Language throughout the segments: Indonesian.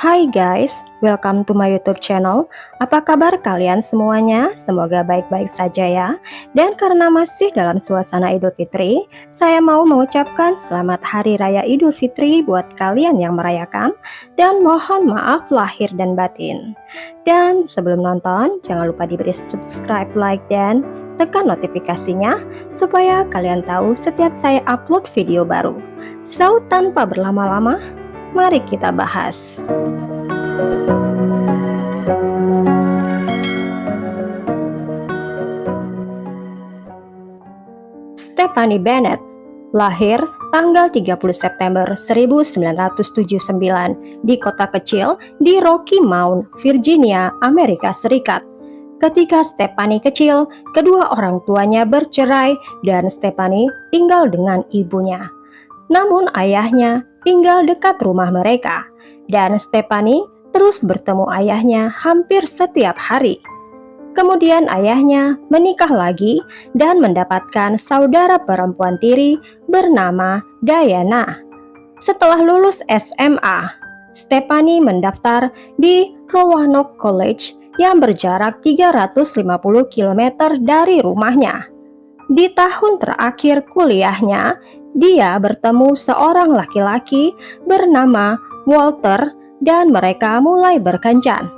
Hai guys, welcome to my YouTube channel. Apa kabar kalian semuanya? Semoga baik-baik saja ya. Dan karena masih dalam suasana Idul Fitri, saya mau mengucapkan selamat Hari Raya Idul Fitri buat kalian yang merayakan, dan mohon maaf lahir dan batin. Dan sebelum nonton, jangan lupa diberi subscribe, like, dan tekan notifikasinya supaya kalian tahu setiap saya upload video baru. So, tanpa berlama-lama, mari kita bahas. Stephanie Bennett lahir tanggal 30 September 1979 di kota kecil di Rocky Mount, Virginia, Amerika Serikat. Ketika Stephanie kecil, kedua orang tuanya bercerai dan Stephanie tinggal dengan ibunya. Namun ayahnya tinggal dekat rumah mereka, dan Stephanie terus bertemu ayahnya hampir setiap hari. Kemudian ayahnya menikah lagi dan mendapatkan saudara perempuan tiri bernama Diana. Setelah lulus SMA, Stephanie mendaftar di Roanoke College yang berjarak 350 km dari rumahnya. Di tahun terakhir kuliahnya, dia bertemu seorang laki-laki bernama Walter dan mereka mulai berkencan.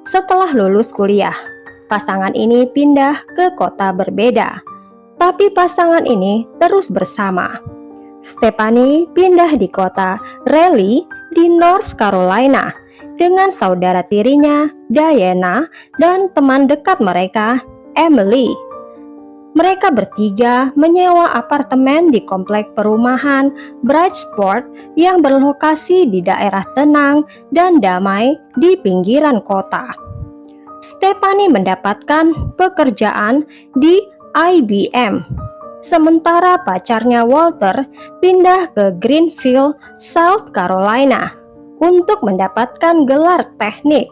Setelah lulus kuliah, pasangan ini pindah ke kota berbeda, tapi pasangan ini terus bersama. Stephanie pindah di kota Raleigh di North Carolina dengan saudara tirinya Diana dan teman dekat mereka, Emily. Mereka bertiga menyewa apartemen di komplek perumahan Bridgeport yang berlokasi di daerah tenang dan damai di pinggiran kota. Stephanie mendapatkan pekerjaan di IBM, sementara pacarnya Walter pindah ke Greenville, South Carolina untuk mendapatkan gelar teknik.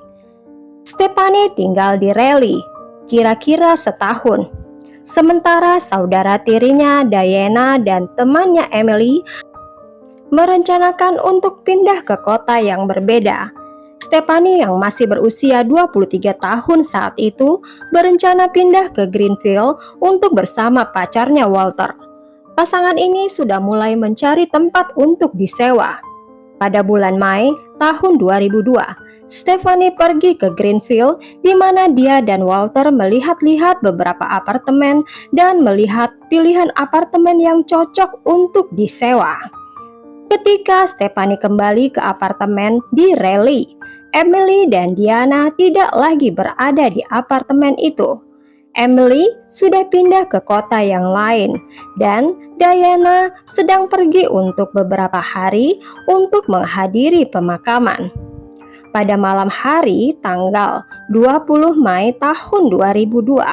Stephanie tinggal di Raleigh kira-kira setahun. Sementara saudara tirinya Diana dan temannya Emily merencanakan untuk pindah ke kota yang berbeda. Stephanie yang masih berusia 23 tahun saat itu berencana pindah ke Greenville untuk bersama pacarnya Walter. Pasangan ini sudah mulai mencari tempat untuk disewa. Pada bulan Mei tahun 2002, Stephanie pergi ke Greenville di mana dia dan Walter melihat-lihat beberapa apartemen dan melihat pilihan apartemen yang cocok untuk disewa. Ketika Stephanie kembali ke apartemen di Raleigh, Emily dan Diana tidak lagi berada di apartemen itu. Emily sudah pindah ke kota yang lain dan Diana sedang pergi untuk beberapa hari untuk menghadiri pemakaman. Pada malam hari tanggal 20 Mei tahun 2002,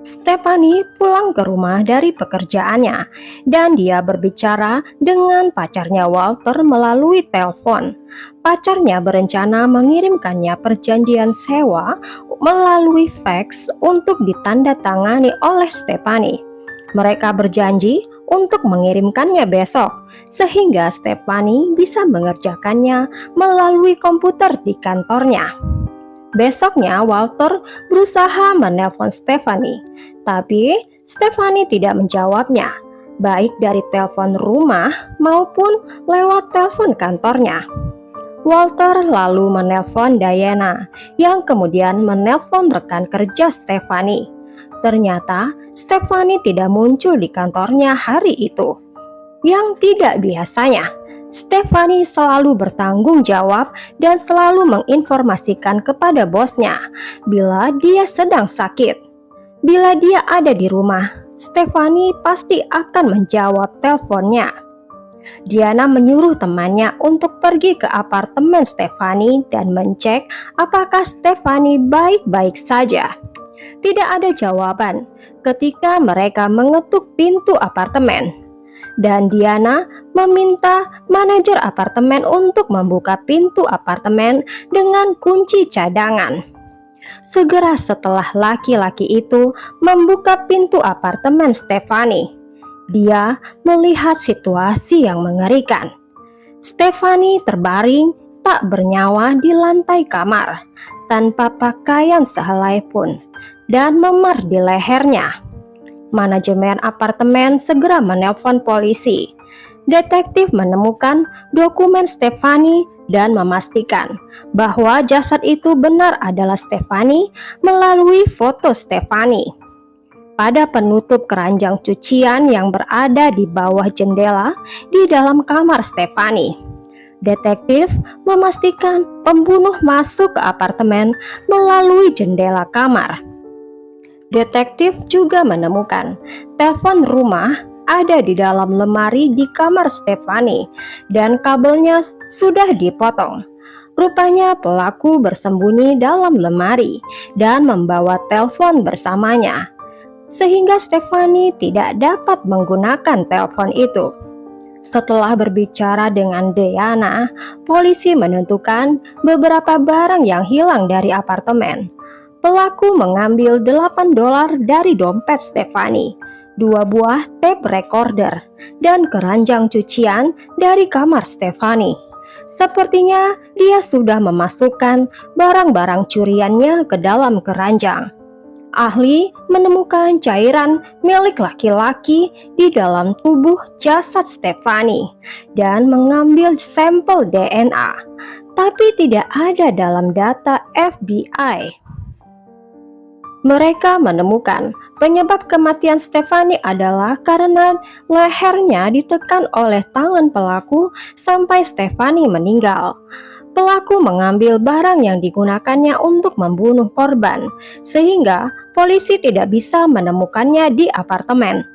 Stephanie pulang ke rumah dari pekerjaannya dan dia berbicara dengan pacarnya Walter melalui telepon. Pacarnya berencana mengirimkannya perjanjian sewa melalui fax untuk ditandatangani oleh Stephanie. Mereka berjanji untuk mengirimkannya besok, sehingga Stephanie bisa mengerjakannya melalui komputer di kantornya. Besoknya Walter berusaha menelpon Stephanie, tapi Stephanie tidak menjawabnya, baik dari telepon rumah maupun lewat telepon kantornya. Walter lalu menelpon Diana, yang kemudian menelpon rekan kerja Stephanie. Ternyata Stephanie tidak muncul di kantornya hari itu. Yang tidak biasanya, Stephanie selalu bertanggung jawab dan selalu menginformasikan kepada bosnya bila dia sedang sakit. Bila dia ada di rumah, Stephanie pasti akan menjawab teleponnya. Diana menyuruh temannya untuk pergi ke apartemen Stephanie dan mencek apakah Stephanie baik-baik saja. Tidak ada jawaban ketika mereka mengetuk pintu apartemen, dan Diana meminta manajer apartemen untuk membuka pintu apartemen dengan kunci cadangan. Segera setelah laki-laki itu membuka pintu apartemen Stephanie, dia melihat situasi yang mengerikan. Stephanie terbaring tak bernyawa di lantai kamar, tanpa pakaian sehelai pun, dan memar di lehernya. Manajemen apartemen segera menelpon polisi. Detektif menemukan dokumen Stefani dan memastikan bahwa jasad itu benar adalah Stefani melalui foto Stefani. Pada penutup keranjang cucian yang berada di bawah jendela di dalam kamar Stefani, detektif memastikan pembunuh masuk ke apartemen melalui jendela kamar. Detektif juga menemukan telepon rumah ada di dalam lemari di kamar Stefani dan kabelnya sudah dipotong. Rupanya pelaku bersembunyi dalam lemari dan membawa telepon bersamanya, sehingga Stefani tidak dapat menggunakan telepon itu. Setelah berbicara dengan Diana, polisi menentukan beberapa barang yang hilang dari apartemen. Pelaku mengambil $8 dari dompet Stefani, 2 buah tape recorder, dan keranjang cucian dari kamar Stefani. Sepertinya dia sudah memasukkan barang-barang curiannya ke dalam keranjang. Ahli menemukan cairan milik laki-laki di dalam tubuh jasad Stefani dan mengambil sampel DNA, tapi tidak ada dalam data FBI. Mereka menemukan penyebab kematian Stefani adalah karena lehernya ditekan oleh tangan pelaku sampai Stefani meninggal. Pelaku mengambil barang yang digunakannya untuk membunuh korban, sehingga polisi tidak bisa menemukannya di apartemen.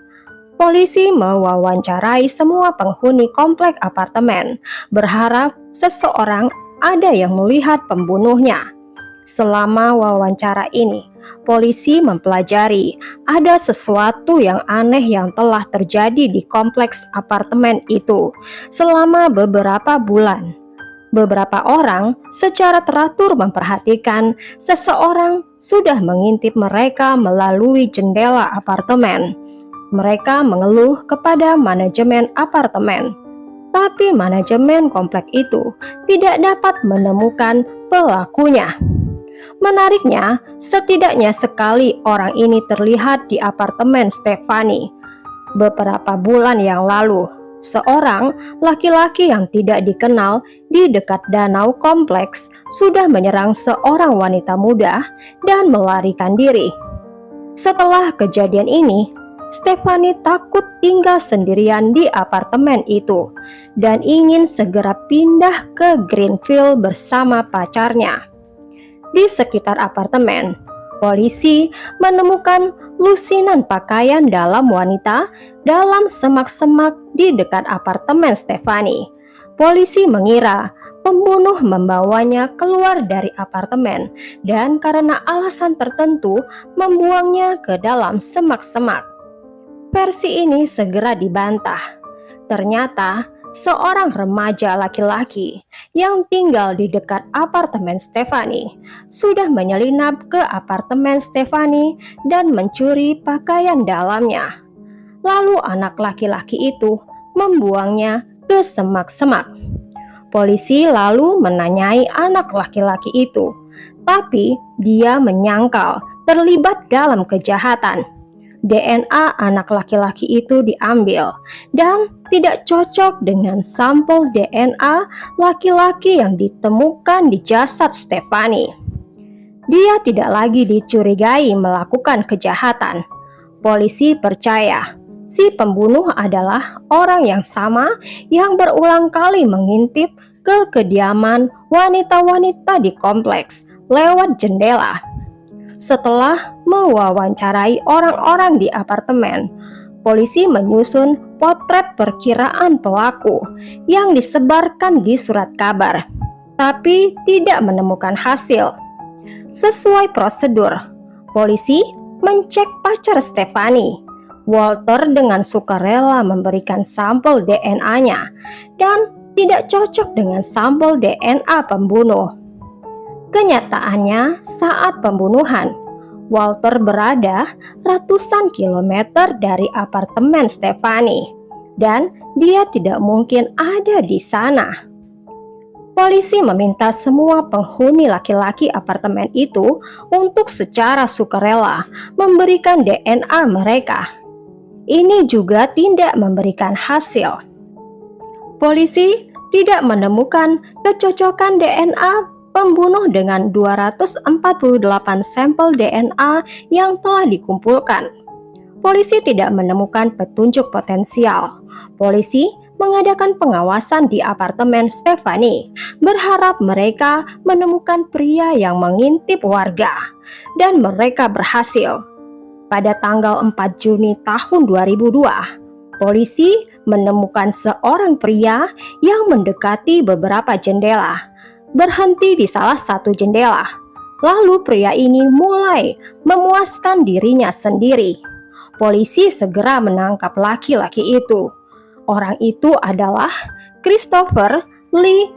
Polisi mewawancarai semua penghuni komplek apartemen, berharap seseorang ada yang melihat pembunuhnya. Selama wawancara ini, polisi mempelajari ada sesuatu yang aneh yang telah terjadi di kompleks apartemen itu selama beberapa bulan. Beberapa orang secara teratur memperhatikan seseorang sudah mengintip mereka melalui jendela apartemen. Mereka mengeluh kepada manajemen apartemen, tapi manajemen komplek itu tidak dapat menemukan pelakunya. Menariknya, setidaknya sekali orang ini terlihat di apartemen Stefani. Beberapa bulan yang lalu, seorang laki-laki yang tidak dikenal di dekat danau kompleks sudah menyerang seorang wanita muda dan melarikan diri. Setelah kejadian ini, Stefani takut tinggal sendirian di apartemen itu dan ingin segera pindah ke Greenfield bersama pacarnya. Di sekitar apartemen, polisi menemukan lusinan pakaian dalam wanita dalam semak-semak di dekat apartemen Stefani. Polisi mengira pembunuh membawanya keluar dari apartemen dan karena alasan tertentu membuangnya ke dalam semak-semak. Versi ini segera dibantah. Ternyata seorang remaja laki-laki yang tinggal di dekat apartemen Stefani sudah menyelinap ke apartemen Stefani dan mencuri pakaian dalamnya. Lalu anak laki-laki itu membuangnya ke semak-semak. Polisi lalu menanyai anak laki-laki itu, tapi dia menyangkal terlibat dalam kejahatan. DNA anak laki-laki itu diambil dan tidak cocok dengan sampel DNA laki-laki yang ditemukan di jasad Stefani. Dia tidak lagi dicurigai melakukan kejahatan. Polisi percaya si pembunuh adalah orang yang sama yang berulang kali mengintip ke kediaman wanita-wanita di kompleks lewat jendela. Setelah mewawancarai orang-orang di apartemen, polisi menyusun potret perkiraan pelaku yang disebarkan di surat kabar, tapi tidak menemukan hasil. Sesuai prosedur, polisi mencek pacar Stefani. Walter dengan sukarela memberikan sampel DNA-nya dan tidak cocok dengan sampel DNA pembunuh. Kenyataannya, saat pembunuhan, Walter berada ratusan kilometer dari apartemen Stefani dan dia tidak mungkin ada di sana. Polisi meminta semua penghuni laki-laki apartemen itu untuk secara sukarela memberikan DNA mereka. Ini juga tidak memberikan hasil. Polisi tidak menemukan kecocokan DNA pembunuh dengan 248 sampel DNA yang telah dikumpulkan. Polisi tidak menemukan petunjuk potensial. Polisi mengadakan pengawasan di apartemen Stephanie, berharap mereka menemukan pria yang mengintip warga, dan mereka berhasil. Pada tanggal 4 Juni tahun 2002, polisi menemukan seorang pria yang mendekati beberapa jendela, berhenti di salah satu jendela. Lalu pria ini mulai memuaskan dirinya sendiri. Polisi segera menangkap laki-laki itu. Orang itu adalah Christopher Lee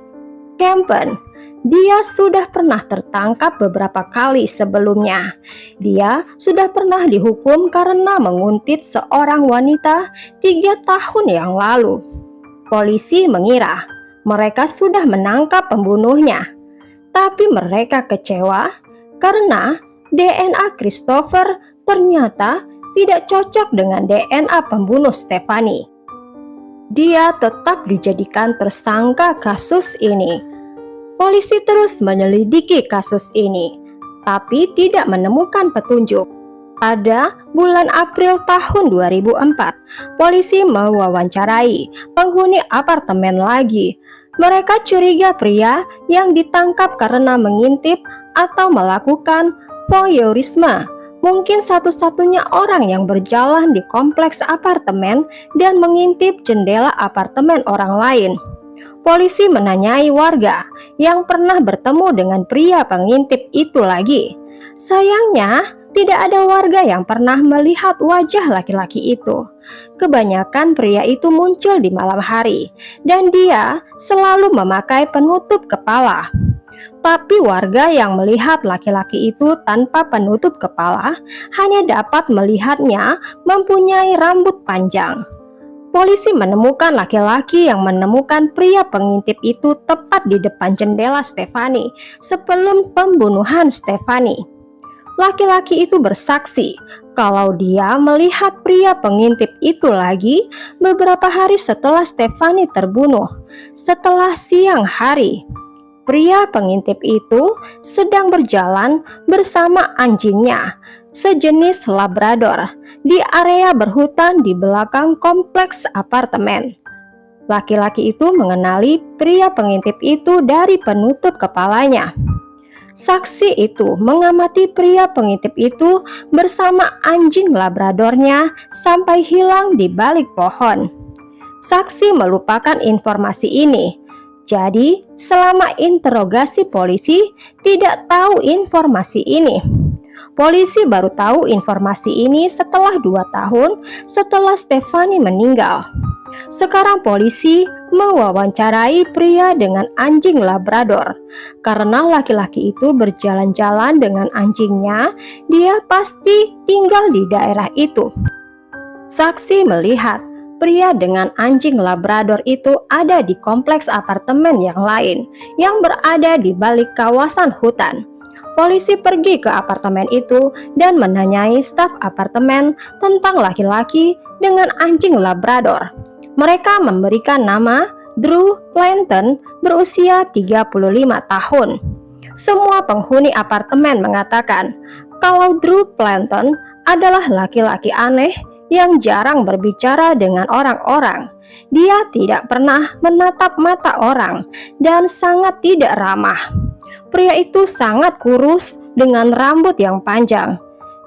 Campen. Dia sudah pernah tertangkap beberapa kali sebelumnya. Dia sudah pernah dihukum karena menguntit seorang wanita 3 tahun yang lalu. Polisi mengira mereka sudah menangkap pembunuhnya, tapi mereka kecewa karena DNA Christopher ternyata tidak cocok dengan DNA pembunuh Stephanie. Dia tetap dijadikan tersangka kasus ini. Polisi terus menyelidiki kasus ini, tapi tidak menemukan petunjuk. Pada bulan April tahun 2004, polisi mewawancarai penghuni apartemen lagi. Mereka curiga pria yang ditangkap karena mengintip atau melakukan voyeurisme. Mungkin satu-satunya orang yang berjalan di kompleks apartemen dan mengintip jendela apartemen orang lain. Polisi menanyai warga yang pernah bertemu dengan pria pengintip itu lagi. Sayangnya, tidak ada warga yang pernah melihat wajah laki-laki itu. Kebanyakan pria itu muncul di malam hari, dan dia selalu memakai penutup kepala. Tapi warga yang melihat laki-laki itu tanpa penutup kepala hanya dapat melihatnya mempunyai rambut panjang. Polisi menemukan laki-laki yang menemukan pria pengintip itu tepat di depan jendela Stephanie sebelum pembunuhan Stephanie. Laki-laki itu bersaksi kalau dia melihat pria pengintip itu lagi beberapa hari setelah Stephanie terbunuh, setelah siang hari. Pria pengintip itu sedang berjalan bersama anjingnya, sejenis Labrador, di area berhutan di belakang kompleks apartemen. Laki-laki itu mengenali pria pengintip itu dari penutup kepalanya. Saksi itu mengamati pria pengintip itu bersama anjing Labradornya sampai hilang di balik pohon. Saksi melupakan informasi ini. Jadi, selama interogasi polisi tidak tahu informasi ini. Polisi baru tahu informasi ini setelah 2 tahun setelah Stephanie meninggal. Sekarang polisi mewawancarai pria dengan anjing Labrador. Karena laki-laki itu berjalan-jalan dengan anjingnya, dia pasti tinggal di daerah itu. Saksi melihat pria dengan anjing Labrador itu ada di kompleks apartemen yang lain yang berada di balik kawasan hutan. Polisi pergi ke apartemen itu dan menanyai staf apartemen tentang laki-laki dengan anjing Labrador. Mereka memberikan nama Drew Planton berusia 35 tahun. Semua penghuni apartemen mengatakan kalau Drew Planton adalah laki-laki aneh yang jarang berbicara dengan orang-orang. Dia tidak pernah menatap mata orang dan sangat tidak ramah. Pria itu sangat kurus dengan rambut yang panjang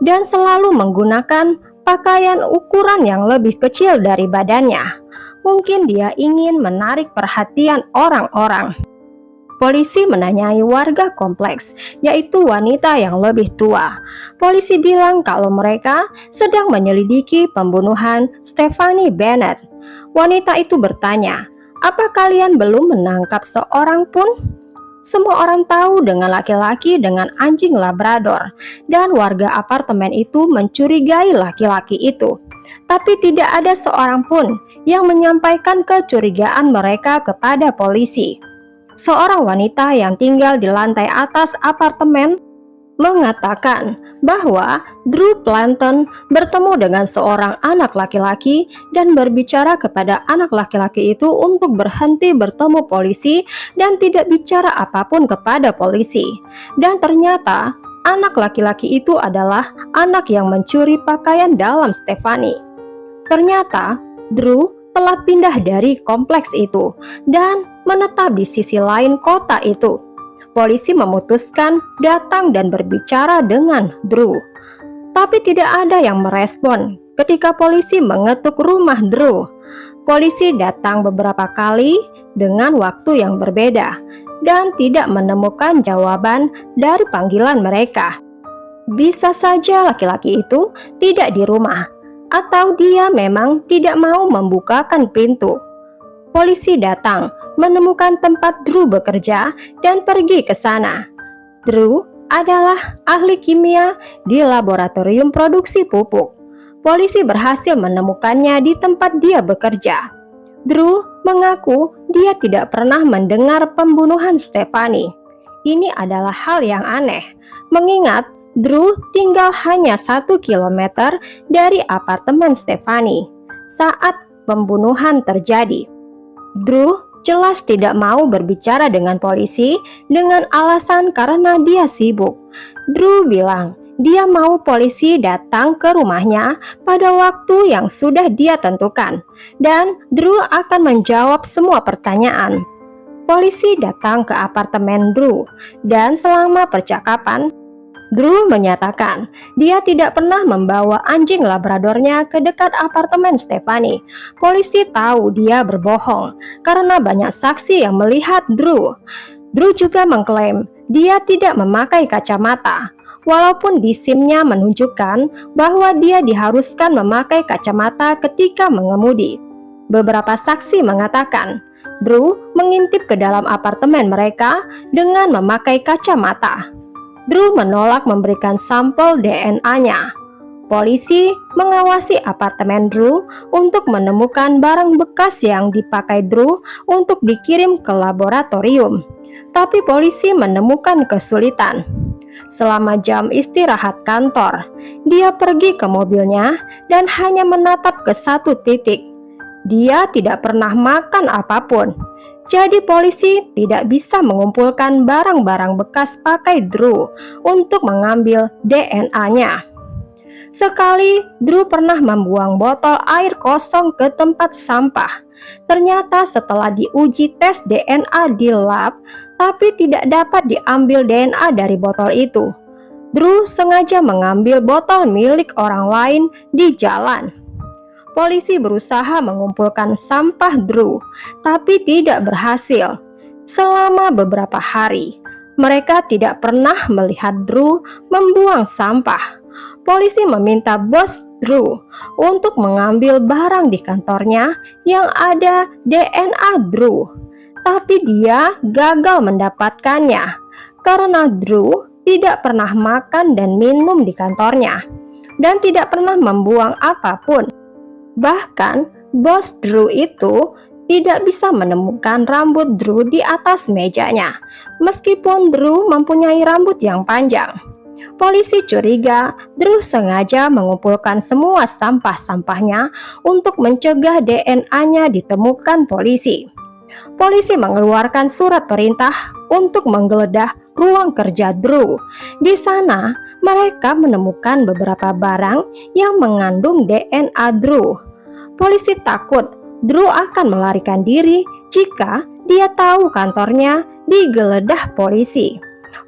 dan selalu menggunakan pakaian ukuran yang lebih kecil dari badannya. Mungkin dia ingin menarik perhatian orang-orang. Polisi menanyai warga kompleks, yaitu wanita yang lebih tua. Polisi bilang kalau mereka sedang menyelidiki pembunuhan Stephanie Bennett. Wanita itu bertanya, "Apa kalian belum menangkap seorang pun?" Semua orang tahu dengan laki-laki dengan anjing Labrador, dan warga apartemen itu mencurigai laki-laki itu. Tapi tidak ada seorang pun yang menyampaikan kecurigaan mereka kepada polisi. Seorang wanita yang tinggal di lantai atas apartemen mengatakan bahwa Drew Planton bertemu dengan seorang anak laki-laki dan berbicara kepada anak laki-laki itu untuk berhenti bertemu polisi dan tidak bicara apapun kepada polisi. Dan ternyata anak laki-laki itu adalah anak yang mencuri pakaian dalam Stephanie. Ternyata Drew telah pindah dari kompleks itu dan menetap di sisi lain kota itu. Polisi memutuskan datang dan berbicara dengan Drew. Tapi tidak ada yang merespon ketika polisi mengetuk rumah Drew. Polisi datang beberapa kali dengan waktu yang berbeda dan tidak menemukan jawaban dari panggilan mereka. Bisa saja laki-laki itu tidak di rumah, atau dia memang tidak mau membukakan pintu. Polisi datang, menemukan tempat Drew bekerja dan pergi ke sana. Drew adalah ahli kimia di laboratorium produksi pupuk. Polisi berhasil menemukannya di tempat dia bekerja. Drew mengaku dia tidak pernah mendengar pembunuhan Stephanie. Ini adalah hal yang aneh, mengingat Drew tinggal hanya 1 kilometer dari apartemen Stephanie saat pembunuhan terjadi. Drew jelas tidak mau berbicara dengan polisi dengan alasan karena dia sibuk. Drew bilang dia mau polisi datang ke rumahnya pada waktu yang sudah dia tentukan, dan Drew akan menjawab semua pertanyaan. Polisi datang ke apartemen Drew, dan selama percakapan, Drew menyatakan dia tidak pernah membawa anjing labradornya ke dekat apartemen Stephanie. Polisi tahu dia berbohong karena banyak saksi yang melihat Drew. Drew juga mengklaim dia tidak memakai kacamata, walaupun di SIM-nya menunjukkan bahwa dia diharuskan memakai kacamata ketika mengemudi. Beberapa saksi mengatakan Drew mengintip ke dalam apartemen mereka dengan memakai kacamata. Drew menolak memberikan sampel DNA-nya. Polisi mengawasi apartemen Drew untuk menemukan barang bekas yang dipakai Drew untuk dikirim ke laboratorium. Tapi polisi menemukan kesulitan. Selama jam istirahat kantor, dia pergi ke mobilnya dan hanya menatap ke satu titik. Dia tidak pernah makan apapun. Jadi polisi tidak bisa mengumpulkan barang-barang bekas pakai Drew untuk mengambil DNA-nya. Sekali, Drew pernah membuang botol air kosong ke tempat sampah. Ternyata setelah diuji tes DNA di lab, tapi tidak dapat diambil DNA dari botol itu. Drew sengaja mengambil botol milik orang lain di jalan. Polisi berusaha mengumpulkan sampah Drew, tapi tidak berhasil. Selama beberapa hari, mereka tidak pernah melihat Drew membuang sampah. Polisi meminta bos Drew untuk mengambil barang di kantornya yang ada DNA Drew, tapi dia gagal mendapatkannya karena Drew tidak pernah makan dan minum di kantornya dan tidak pernah membuang apapun. Bahkan, bos Drew itu tidak bisa menemukan rambut Drew di atas mejanya, meskipun Drew mempunyai rambut yang panjang. Polisi curiga Drew sengaja mengumpulkan semua sampah-sampahnya untuk mencegah DNA-nya ditemukan polisi. Polisi mengeluarkan surat perintah untuk menggeledah ruang kerja Drew. Di sana, mereka menemukan beberapa barang yang mengandung DNA Drew. Polisi takut Drew akan melarikan diri jika dia tahu kantornya digeledah polisi.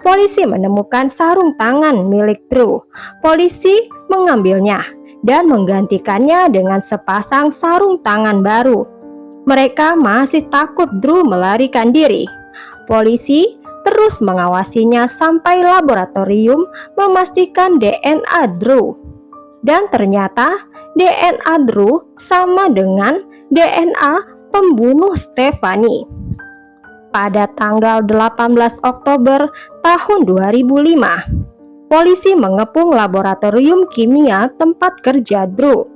Polisi menemukan sarung tangan milik Drew. Polisi mengambilnya dan menggantikannya dengan sepasang sarung tangan baru. Mereka masih takut Drew melarikan diri. Polisi terus mengawasinya sampai laboratorium memastikan DNA Drew. Dan ternyata DNA Drew sama dengan DNA pembunuh Stephanie. Pada tanggal 18 Oktober tahun 2005, polisi mengepung laboratorium kimia tempat kerja Drew.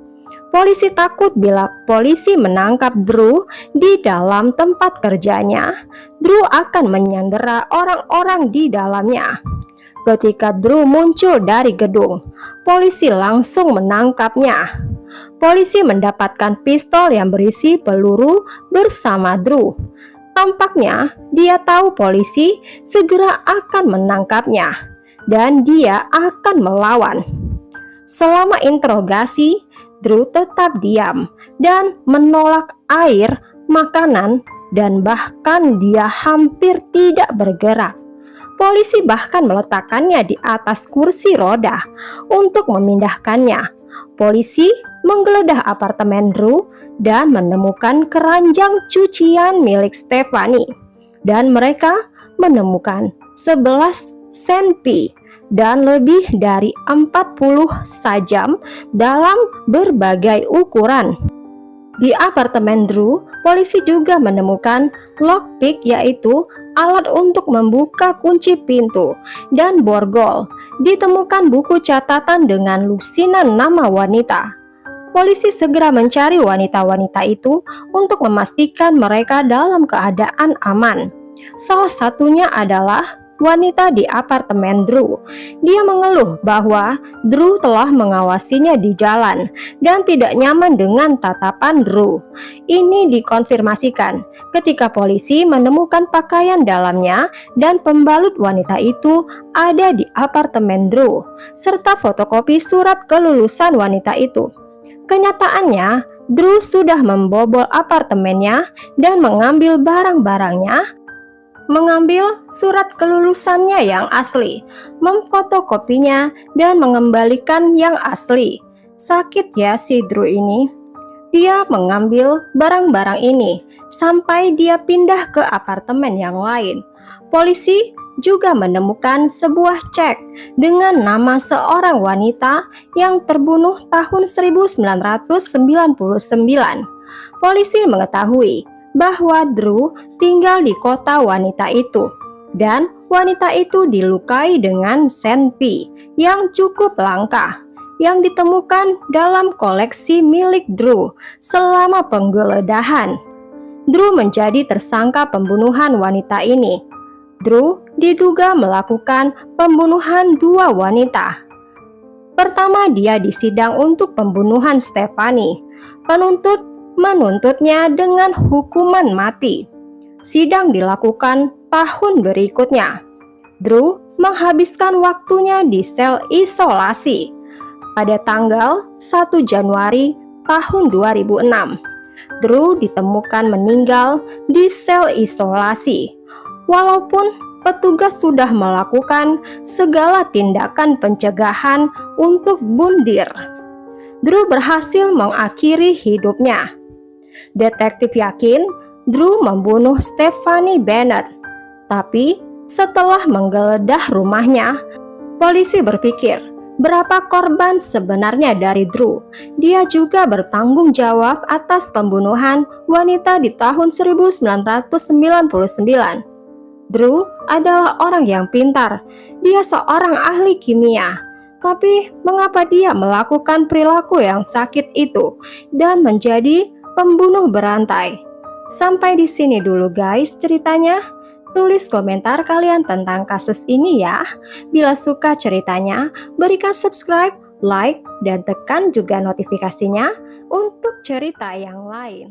Polisi takut bila polisi menangkap Drew di dalam tempat kerjanya, Drew akan menyandera orang-orang di dalamnya. Ketika Drew muncul dari gedung, polisi langsung menangkapnya. Polisi mendapatkan pistol yang berisi peluru bersama Drew. Tampaknya dia tahu polisi segera akan menangkapnya dan dia akan melawan. Selama interogasi, Drew tetap diam dan menolak air, makanan, dan bahkan dia hampir tidak bergerak. Polisi bahkan meletakkannya di atas kursi roda untuk memindahkannya. Polisi menggeledah apartemen Drew dan menemukan keranjang cucian milik Stephanie. Dan mereka menemukan 11 senpi dan lebih dari 40 sajam dalam berbagai ukuran. Di apartemen Drew, polisi juga menemukan lockpick, yaitu alat untuk membuka kunci pintu, dan borgol. Ditemukan buku catatan dengan lusinan nama wanita. Polisi segera mencari wanita-wanita itu untuk memastikan mereka dalam keadaan aman. Salah satunya adalah wanita di apartemen Drew. Dia mengeluh bahwa Drew telah mengawasinya di jalan dan tidak nyaman dengan tatapan Drew. Ini dikonfirmasikan ketika polisi menemukan pakaian dalamnya dan pembalut wanita itu ada di apartemen Drew, serta fotokopi surat kelulusan wanita itu. Kenyataannya, Drew sudah membobol apartemennya dan mengambil barang-barangnya, mengambil surat kelulusannya yang asli, memfotokopinya, dan mengembalikan yang asli. Sakit ya si Drew ini. Dia mengambil barang-barang ini sampai dia pindah ke apartemen yang lain. Polisi juga menemukan sebuah cek dengan nama seorang wanita yang terbunuh tahun 1999. Polisi mengetahui bahwa Drew tinggal di kota wanita itu, dan wanita itu dilukai dengan senpi yang cukup langka yang ditemukan dalam koleksi milik Drew selama penggeledahan. Drew menjadi tersangka pembunuhan wanita ini. Drew diduga melakukan pembunuhan 2 wanita. Pertama, dia disidang untuk pembunuhan Stephanie. Penuntut menuntutnya dengan hukuman mati. Sidang dilakukan tahun berikutnya. Drew menghabiskan waktunya di sel isolasi. Pada tanggal 1 Januari tahun 2006, Drew ditemukan meninggal di sel isolasi. Walaupun petugas sudah melakukan segala tindakan pencegahan untuk bundir, Drew berhasil mengakhiri hidupnya. Detektif yakin Drew membunuh Stephanie Bennett, tapi setelah menggeledah rumahnya, polisi berpikir berapa korban sebenarnya dari Drew. Dia juga bertanggung jawab atas pembunuhan wanita di tahun 1999. Drew adalah orang yang pintar. Dia seorang ahli kimia. Tapi mengapa dia melakukan perilaku yang sakit itu dan menjadi pembunuh berantai? Sampai di sini dulu guys ceritanya. Tulis komentar kalian tentang kasus ini ya. Bila suka ceritanya, berikan subscribe, like, dan tekan juga notifikasinya untuk cerita yang lain.